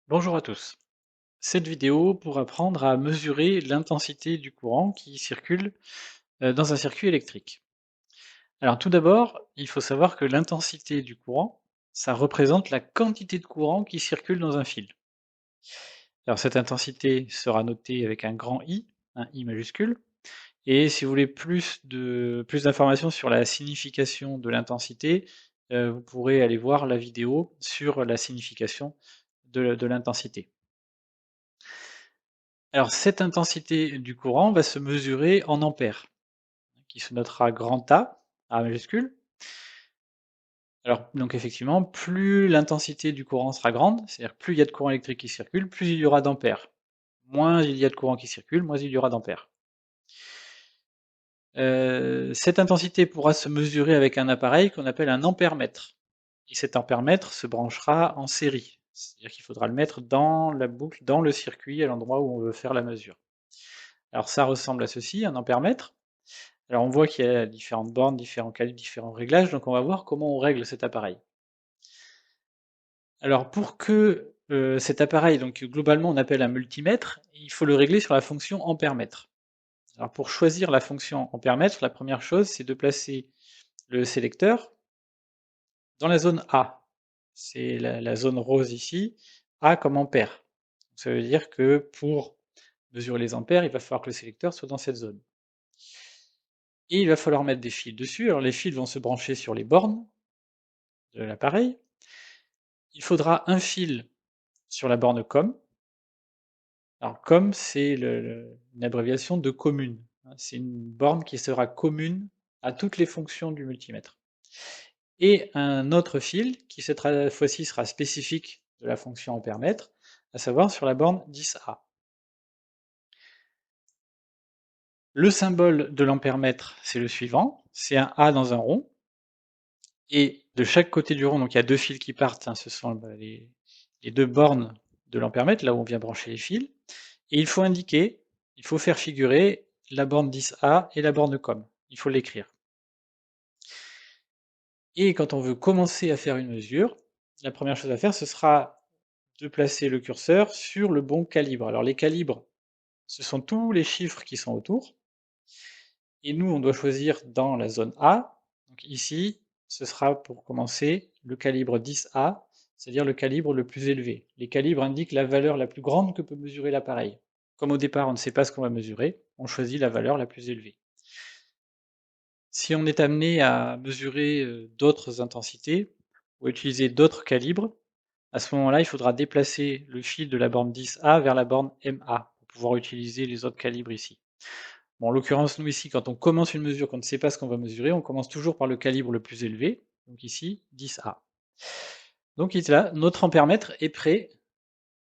Bonjour à tous. Cette vidéo pour apprendre à mesurer l'intensité du courant qui circule dans un circuit électrique. Alors tout d'abord, il faut savoir que l'intensité du courant, ça représente la quantité de courant qui circule dans un fil. Alors cette intensité sera notée avec un grand I, un I majuscule, et si vous voulez plus d'informations sur la signification de l'intensité, vous pourrez aller voir la vidéo sur la signification de l'intensité. Alors cette intensité du courant va se mesurer en ampères, qui se notera grand A majuscule. Alors donc effectivement, plus l'intensité du courant sera grande, c'est-à-dire plus il y a de courant électrique qui circule, plus il y aura d'ampères. Moins il y a de courant qui circule, moins il y aura d'ampères. Cette intensité pourra se mesurer avec un appareil qu'on appelle un ampèremètre. Et cet ampèremètre se branchera en série, c'est-à-dire qu'il faudra le mettre dans la boucle, dans le circuit, à l'endroit où on veut faire la mesure. Alors ça ressemble à ceci, un ampèremètre. Alors on voit qu'il y a différentes bornes, différents calibres, différents réglages, donc on va voir comment on règle cet appareil. Alors pour que cet appareil, donc globalement on appelle un multimètre, il faut le régler sur la fonction ampère-mètre. Alors pour choisir la fonction ampère-mètre, la première chose c'est de placer le sélecteur dans la zone A. C'est la zone rose ici, A comme ampère. Ça veut dire que pour mesurer les ampères, il va falloir que le sélecteur soit dans cette zone. Et il va falloir mettre des fils dessus. Alors les fils vont se brancher sur les bornes de l'appareil. Il faudra un fil sur la borne COM. Alors COM, c'est une abréviation de commune, hein. C'est une borne qui sera commune à toutes les fonctions du multimètre. Et un autre fil qui cette fois-ci sera spécifique de la fonction ampère-mètre, à savoir sur la borne 10A. Le symbole de l'ampère-mètre, c'est le suivant, c'est un A dans un rond, et de chaque côté du rond, donc il y a deux fils qui partent, hein, ce sont les deux bornes de l'ampère-mètre, là où on vient brancher les fils, et il faut indiquer, il faut faire figurer la borne 10A et la borne COM, il faut l'écrire. Et quand on veut commencer à faire une mesure, la première chose à faire, ce sera de placer le curseur sur le bon calibre. Alors les calibres, ce sont tous les chiffres qui sont autour, et nous on doit choisir dans la zone A, donc ici, ce sera pour commencer le calibre 10A, c'est-à-dire le calibre le plus élevé. Les calibres indiquent la valeur la plus grande que peut mesurer l'appareil. Comme au départ on ne sait pas ce qu'on va mesurer, on choisit la valeur la plus élevée. Si on est amené à mesurer d'autres intensités, ou utiliser d'autres calibres, à ce moment-là, il faudra déplacer le fil de la borne 10A vers la borne MA, pour pouvoir utiliser les autres calibres ici. Bon, en l'occurrence, nous ici, quand on commence une mesure, qu'on ne sait pas ce qu'on va mesurer, on commence toujours par le calibre le plus élevé, donc ici 10A. Donc là, notre ampèremètre est prêt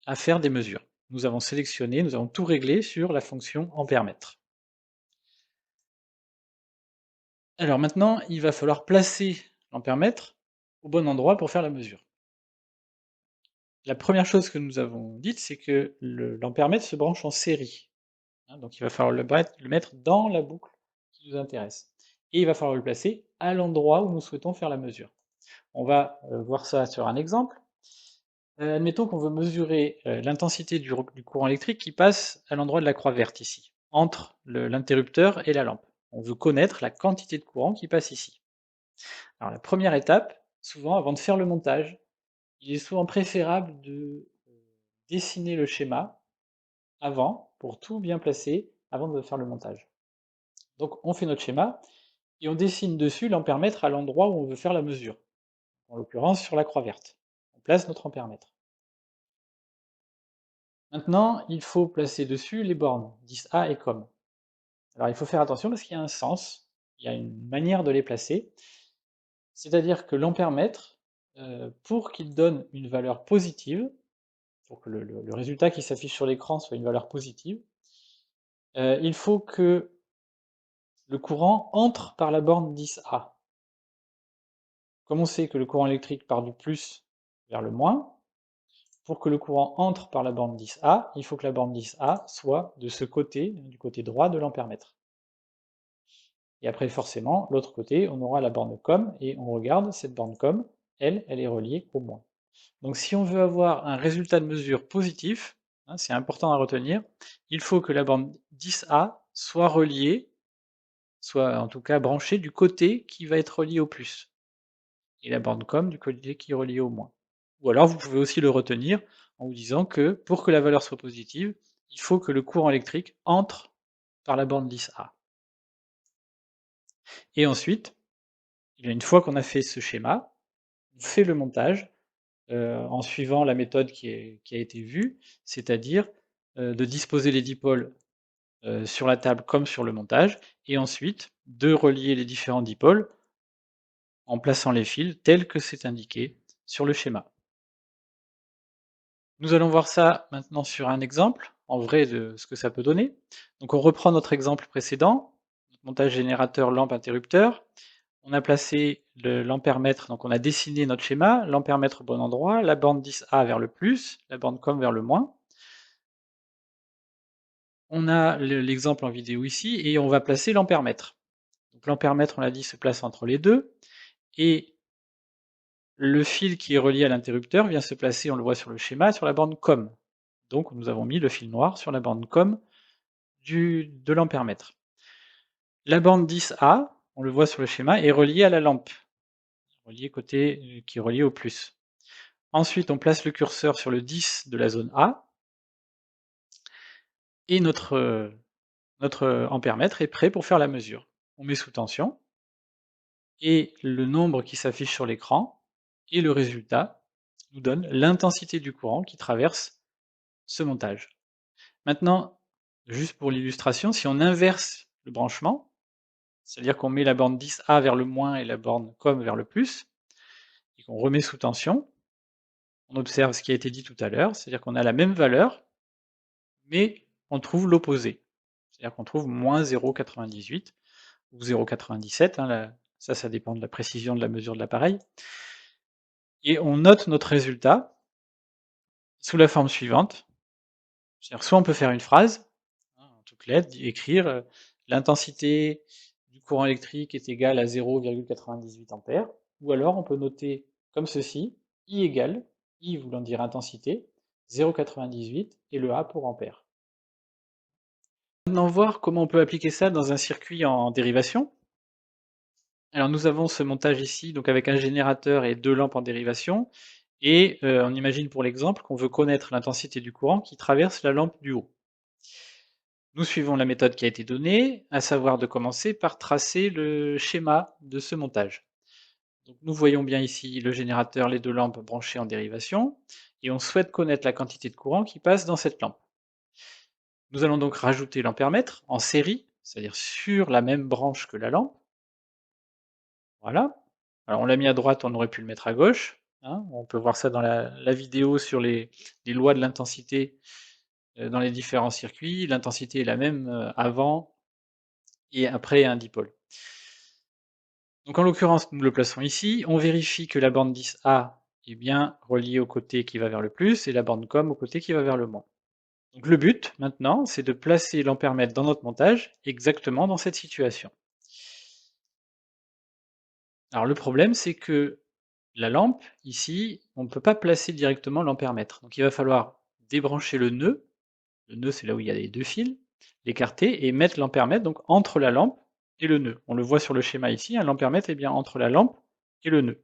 à faire des mesures. Nous avons sélectionné, nous avons tout réglé sur la fonction ampèremètre. Alors maintenant, il va falloir placer l'ampèremètre au bon endroit pour faire la mesure. La première chose que nous avons dite, c'est que l'ampèremètre se branche en série, hein, donc il va falloir le mettre dans la boucle qui nous intéresse. Et il va falloir le placer à l'endroit où nous souhaitons faire la mesure. On va voir ça sur un exemple. Admettons qu'on veut mesurer l'intensité du courant électrique qui passe à l'endroit de la croix verte ici, entre l'interrupteur et la lampe. On veut connaître la quantité de courant qui passe ici. Alors la première étape, souvent avant de faire le montage, il est souvent préférable de dessiner le schéma avant, pour tout bien placer, avant de faire le montage. Donc on fait notre schéma, et on dessine dessus l'ampèremètre à l'endroit où on veut faire la mesure, en l'occurrence sur la croix verte. On place notre ampèremètre. Maintenant, il faut placer dessus les bornes, 10A et COM. Alors il faut faire attention parce qu'il y a un sens, il y a une manière de les placer, c'est-à-dire que l'ampèremètre, pour qu'il donne une valeur positive, pour que le résultat qui s'affiche sur l'écran soit une valeur positive, il faut que le courant entre par la borne 10A. Comme on sait que le courant électrique part du plus vers le moins, pour que le courant entre par la borne 10A, il faut que la borne 10A soit de ce côté, du côté droit de l'ampèremètre. Et après, forcément, l'autre côté, on aura la borne COM, et on regarde, cette borne COM, elle est reliée au moins. Donc si on veut avoir un résultat de mesure positif, hein, c'est important à retenir, il faut que la bande 10A soit reliée, soit en tout cas branchée du côté qui va être relié au plus, et la bande com du côté qui est relié au moins. Ou alors vous pouvez aussi le retenir en vous disant que pour que la valeur soit positive, il faut que le courant électrique entre par la bande 10A. Et ensuite, eh bien, une fois qu'on a fait ce schéma, on fait le montage en suivant la méthode qui a été vue, c'est-à-dire de disposer les dipôles sur la table comme sur le montage, et ensuite de relier les différents dipôles en plaçant les fils tels que c'est indiqué sur le schéma. Nous allons voir ça maintenant sur un exemple, en vrai, de ce que ça peut donner. Donc on reprend notre exemple précédent, montage générateur lampe interrupteur. On a placé l'ampèremètre, donc on a dessiné notre schéma, l'ampèremètre au bon endroit, la bande 10A vers le plus, la bande com vers le moins. On a l'exemple en vidéo ici et on va placer l'ampèremètre. Donc l'ampèremètre, on l'a dit, se place entre les deux et le fil qui est relié à l'interrupteur vient se placer, on le voit sur le schéma, sur la bande COM. Donc nous avons mis le fil noir sur la bande COM de l'ampèremètre. La bande 10A, on le voit sur le schéma, est reliée à la lampe, qui est relié au plus. Ensuite, on place le curseur sur le 10 de la zone A et notre ampèremètre est prêt pour faire la mesure. On met sous tension et le nombre qui s'affiche sur l'écran et le résultat nous donne l'intensité du courant qui traverse ce montage. Maintenant, juste pour l'illustration, si on inverse le branchement, c'est-à-dire qu'on met la bande 10A vers le moins et la bande COM vers le plus, et qu'on remet sous tension, on observe ce qui a été dit tout à l'heure, c'est-à-dire qu'on a la même valeur, mais on trouve l'opposé. C'est-à-dire qu'on trouve moins 0,98 ou 0,97, hein, ça dépend de la précision de la mesure de l'appareil. Et on note notre résultat sous la forme suivante. C'est-à-dire soit on peut faire une phrase, hein, en toutes lettres, écrire l'intensité du courant électrique est égale à 0,98 ampères, ou alors on peut noter comme ceci, I égale, I voulant dire intensité, 0,98 et le A pour ampère. Maintenant voir comment on peut appliquer ça dans un circuit en dérivation. Alors nous avons ce montage ici, donc avec un générateur et deux lampes en dérivation, et on imagine pour l'exemple qu'on veut connaître l'intensité du courant qui traverse la lampe du haut. Nous suivons la méthode qui a été donnée, à savoir de commencer par tracer le schéma de ce montage. Donc nous voyons bien ici le générateur, les deux lampes branchées en dérivation, et on souhaite connaître la quantité de courant qui passe dans cette lampe. Nous allons donc rajouter l'ampèremètre en série, c'est-à-dire sur la même branche que la lampe. Voilà. Alors on l'a mis à droite, on aurait pu le mettre à gauche, hein. On peut voir ça dans la vidéo sur les lois de l'intensité dans les différents circuits. L'intensité est la même avant et après un dipôle. Donc en l'occurrence, nous le plaçons ici. On vérifie que la bande 10A est bien reliée au côté qui va vers le plus et la bande COM au côté qui va vers le moins. Donc le but maintenant, c'est de placer l'ampèremètre dans notre montage exactement dans cette situation. Alors le problème, c'est que la lampe, ici, on ne peut pas placer directement l'ampèremètre. Donc il va falloir débrancher le nœud c'est là où il y a les deux fils, l'écarter et mettre l'ampèremètre donc entre la lampe et le nœud. On le voit sur le schéma ici, hein, l'ampèremètre est bien entre la lampe et le nœud.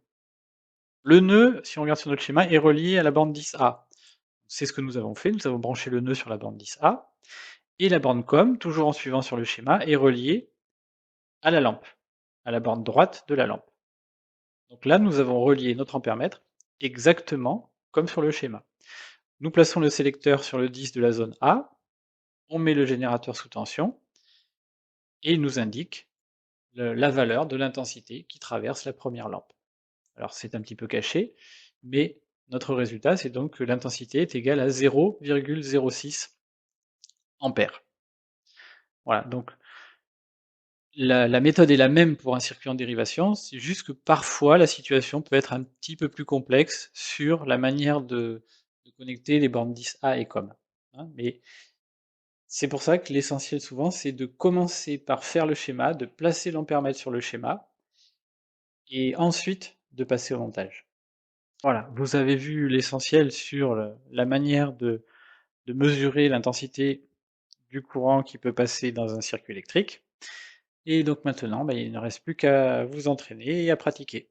Le nœud, si on regarde sur notre schéma, est relié à la bande 10A. C'est ce que nous avons fait, nous avons branché le nœud sur la bande 10A, et la bande COM, toujours en suivant sur le schéma, est reliée à la lampe, à la bande droite de la lampe. Donc là, nous avons relié notre ampèremètre exactement comme sur le schéma. Nous plaçons le sélecteur sur le 10 de la zone A, on met le générateur sous tension, et il nous indique la valeur de l'intensité qui traverse la première lampe. Alors c'est un petit peu caché, mais notre résultat, c'est donc que l'intensité est égale à 0,06 ampères. Voilà, donc la méthode est la même pour un circuit en dérivation, c'est juste que parfois la situation peut être un petit peu plus complexe sur la manière de connecter les bornes 10A et COM, hein, mais c'est pour ça que l'essentiel souvent, c'est de commencer par faire le schéma, de placer l'ampèremètre sur le schéma, et ensuite de passer au montage. Voilà, vous avez vu l'essentiel sur la manière de mesurer l'intensité du courant qui peut passer dans un circuit électrique et donc maintenant, bah, il ne reste plus qu'à vous entraîner et à pratiquer.